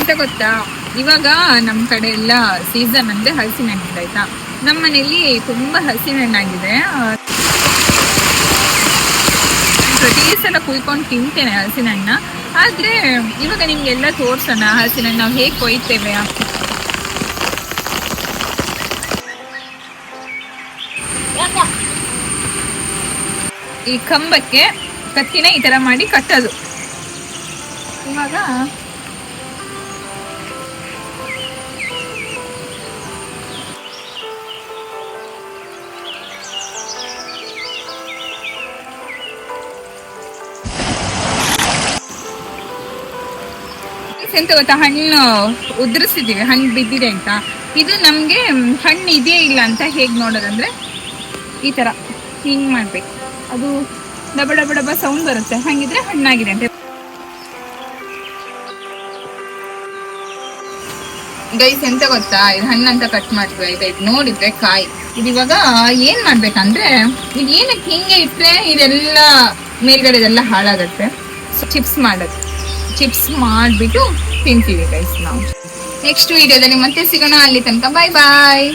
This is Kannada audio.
ಎಂತ ಗೊತ್ತಾ, ಇವಾಗ ನಮ್ಮ ಕಡೆ ಎಲ್ಲ ಸೀಸನ್ ಅಂದ್ರೆ ಹಲಸಿನ ಹಣ್ಣು ಆಯ್ತಾ. ನಮ್ಮ ಮನೇಲಿ ತುಂಬಾ ಹಲಸಿನ ಹಣ್ಣಾಗಿದೆ. ಪ್ರತಿ ಸಲ ಕುಯ್ಕೊಂಡು ತಿಂತೇನೆ ಹಲಸಿನ ಹಣ್ಣ. ಆದ್ರೆ ಇವಾಗ ನಿಮ್ಗೆಲ್ಲ ತೋರ್ಸೋಣ ಹಲಸಿನ ಹಣ್ಣು ನಾವು ಹೇಗೆ ಕೊಯ್ತೇವೆ. ಈ ಕಂಬಕ್ಕೆ ಕತ್ತಿನ ಈ ತರ ಮಾಡಿ ಕಟ್ಟೋದು. ಇವಾಗ ಎಂತ ಗೊತ್ತಾ, ಹಣ್ಣು ಉದುರಿಸಿದೀವಿ, ಹಣ್ಣು ಬಿದ್ದಿದೆ ಅಂತ. ಇದು ನಮ್ಗೆ ಹಣ್ಣು ಇದೆಯೇ ಇಲ್ಲ ಅಂತ ಹೇಗ್ ನೋಡೋದಂದ್ರೆ ಈ ತರ ಹಿಂಗ್ ಮಾಡ್ಬೇಕು. ಅದು ಡಬ ಡಬ ಡಬ ಸೌಂಡ್ ಬರುತ್ತೆ, ಹಂಗಿದ್ರೆ ಹಣ್ಣಾಗಿದೆ ಅಂತ. ಗೈಸ್ ಎಂತ ಗೊತ್ತಾ, ಇದು ಹಣ್ಣು ಅಂತ ಕಟ್ ಮಾಡ್ತೀವಿ ಆಯ್ತಾ. ಇದು ನೋಡಿದ್ರೆ ಕಾಯಿ. ಇದು ಇವಾಗ ಏನ್ ಮಾಡ್ಬೇಕಂದ್ರೆ, ಇದು ಏನಕ್ಕೆ ಹಿಂಗೆ ಇಟ್ರೆ ಇದೆಲ್ಲ ಮೇಲ್ಗಡೆ ಇದೆಲ್ಲ ಹಾಳಾಗತ್ತೆ. ಚಿಪ್ಸ್ ಮಾಡೋದು, ಚಿಪ್ಸ್ ಮಾಡ್ಬಿಟ್ಟು ತಿಂತೀವಿ ಗೈಸ್ ನಾವು. ನೆಕ್ಸ್ಟ್ ವಿಡಿಯೋದಲ್ಲಿ ಮತ್ತೆ ಸಿಗೋಣ. ಅಲ್ಲಿ ತನಕ ಬಾಯ್ ಬಾಯ್.